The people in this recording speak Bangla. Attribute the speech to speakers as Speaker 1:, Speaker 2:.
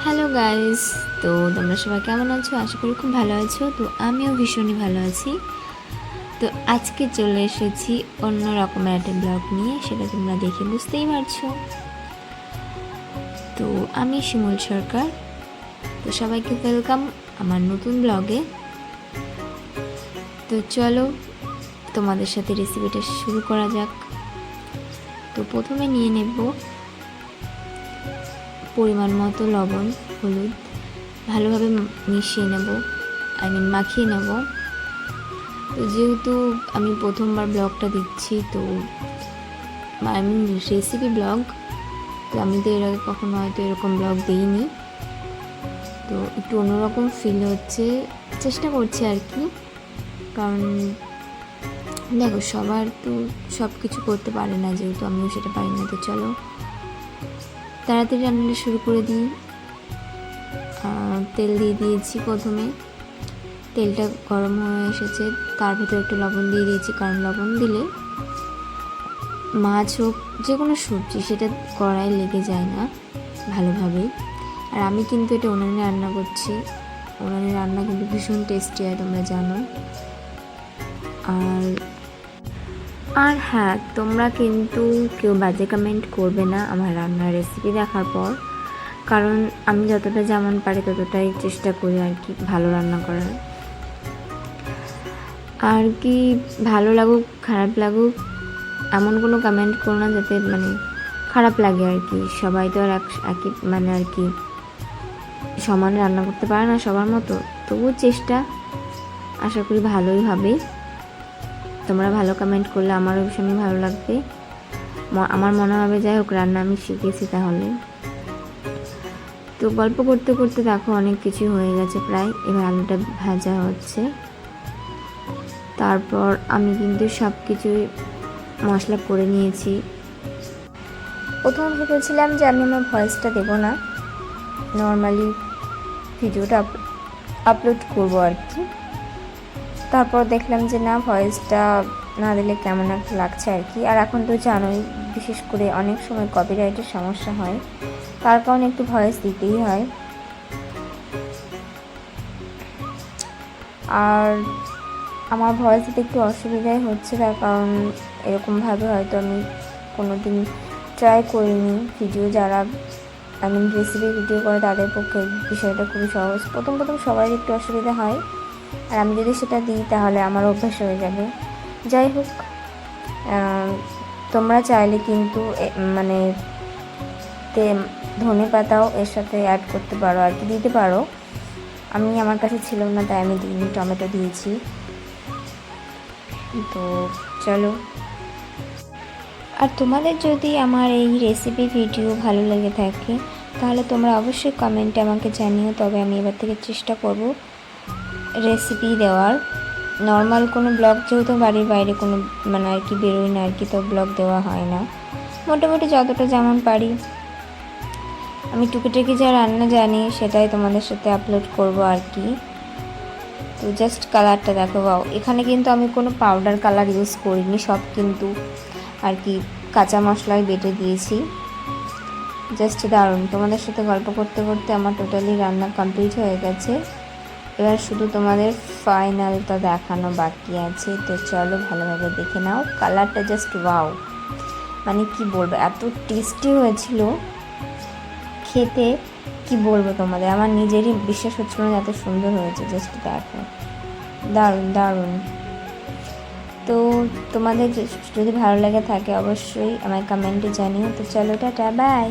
Speaker 1: হ্যালো গাইস, তো তোমরা সবাই কেমন আছো? আশা করি খুব ভালো আছো। তো আমিও ভীষণই ভালো আছি। তো আজকে চলে এসেছি অন্য রকমের একটা ব্লগ নিয়ে, সেটা তোমরা দেখে বুঝতেই পারছো। তো আমি শিমুল সরকার। তো সবাইকে ওয়েলকাম আমার নতুন ব্লগে। তো চলো তোমাদের সাথে রেসিপিটা শুরু করা যাক। তো প্রথমে নিয়ে নেব পরিমাণ মতো লবণ, হলুদ, ভালোভাবে মিশিয়ে নেব, মাখিয়ে নেব। তো যেহেতু আমি প্রথমবার ব্লগটা দিচ্ছি, তো রেসিপি ব্লগ, তো আমি তো এর আগে কখনো হয়তো এরকম ব্লগ দিইনি, তো একটু অন্যরকম ফিল হচ্ছে, চেষ্টা করছি আর কি। কারণ দেখো, সবার তো সব কিছু করতে পারে না, যেহেতু আমিও সেটা পারি না। তো চলো তাড়াতাড়ি রান্নাটা শুরু করে দিই। তেল দিয়ে দিয়েছি প্রথমে, তেলটা গরম হয়ে এসেছে, তার ভেতরে একটু লবণ দিয়ে দিয়েছি, কারণ লবণ দিলে মাছ হোক যে কোনো সবজি সেটা কড়াই লেগে যায় না ভালোভাবে। আর আমি কিন্তু এটা উনানে রান্না করছি, উনানে রান্না কিন্তু ভীষণ টেস্টি হয়, তোমরা জানো। আর আর হ্যাঁ, তোমরা কিন্তু কেউ বাজে কমেন্ট করবে না আমার রান্নার রেসিপি দেখার পর, কারণ আমি যতটা যেমন পারি ততটাই চেষ্টা করি আর কি ভালো রান্না করার। আর কি, ভালো লাগুক খারাপ লাগুক এমন কোনো কমেন্ট করো না যাতে খারাপ লাগে আর কি। সবাই তো আর একই আর কি সমানে রান্না করতে পারে না সবার মতো, তবুও চেষ্টা আশা করি ভালোই হবে। তোমরা ভালো কমেন্ট করলে আমারও ভীষণই ভালো লাগবে, আমার মনে হবে যাই হোক রান্না আমি শিখেছি তাহলে। তো গল্প করতে করতে দেখো অনেক কিছু হয়ে গেছে প্রায়। এবার আলুটা ভাজা হচ্ছে, তারপর আমি কিন্তু সব কিছুই মশলা করে নিয়েছি। প্রথমে ভেবেছিলাম যে আমি আমার ভয়েসটা দেবো না, নর্মালি ভিডিওটা আপলোড করবো আর কি। তারপর দেখলাম যে না, ভয়েসটা না দিলে কেমন একটা লাগছে আর কি। আর এখন তো জানোই, বিশেষ করে অনেক সময় কপিরাইটের সমস্যা হয়, তার কারণে একটু ভয়েস দিতেই হয়। আর আমার ভয়েস দিতে একটু অসুবিধাই হচ্ছে, তার কারণ এরকমভাবে হয়তো আমি কোনো দিন ট্রাই করিনি ভিডিও। যারা রেসিপি ভিডিও করে তাদের পক্ষে বিষয়টা খুবই সহজ। প্রথম সবারই একটু অসুবিধা হয়, আর আমি যদি সেটা দিই তাহলে আমার অভ্যাস হয়ে যাবে। যাই হোক, তোমরা চাইলে কিন্তু ধনে পাতাও এর সাথে অ্যাড করতে পারো আর কি, দিতে পারো। আমার কাছে ছিল না তাই আমি দিইনি, টমেটো দিয়েছি। তো চলো, আর তোমাদের যদি আমার এই রেসিপি ভিডিও ভালো লেগে থাকে তাহলে তোমরা অবশ্যই কমেন্টে আমাকে জানিও। তবে আমি এবার থেকে চেষ্টা করব রেসিপি দেওয়ার। নর্মাল কোনো ব্লগ যেহেতু বাড়ির বাইরে কোনো আর কি বেরোই না আর কি, তো ব্লগ দেওয়া হয় না। মোটামুটি যতটা যেমন পারি আমি টুকিটাকি যা রান্না জানি সেটাই তোমাদের সাথে আপলোড করব আর কি। তো জাস্ট কালারটা দেখো, বাও, এখানে কিন্তু আমি কোনো পাউডার কালার ইউজ করিনি, সব কিন্তু আর কি কাঁচা মশলাই বেটে দিয়েছি। জাস্ট দারুণ। তোমাদের সাথে গল্প করতে করতে আমার টোটালি রান্না কমপ্লিট হয়ে গেছে, এবার শুধু তোমাদের ফাইনালটা দেখানো বাকি আছে। তো চলো ভালোভাবে দেখে নাও। কালারটা জাস্ট ওয়াও, কি বলবো, এত টেস্টি হয়েছিল খেতে, কি বলবো তোমাদের, আমার নিজেরই বিশ্বাস হচ্ছিল না এত সুন্দর হয়েছে। জাস্ট দেখো, দারুণ দারুণ। তো তোমাদের যদি ভালো লেগে থাকে অবশ্যই আমায় কমেন্টে জানিও। তো চলো, টাটা, বাই।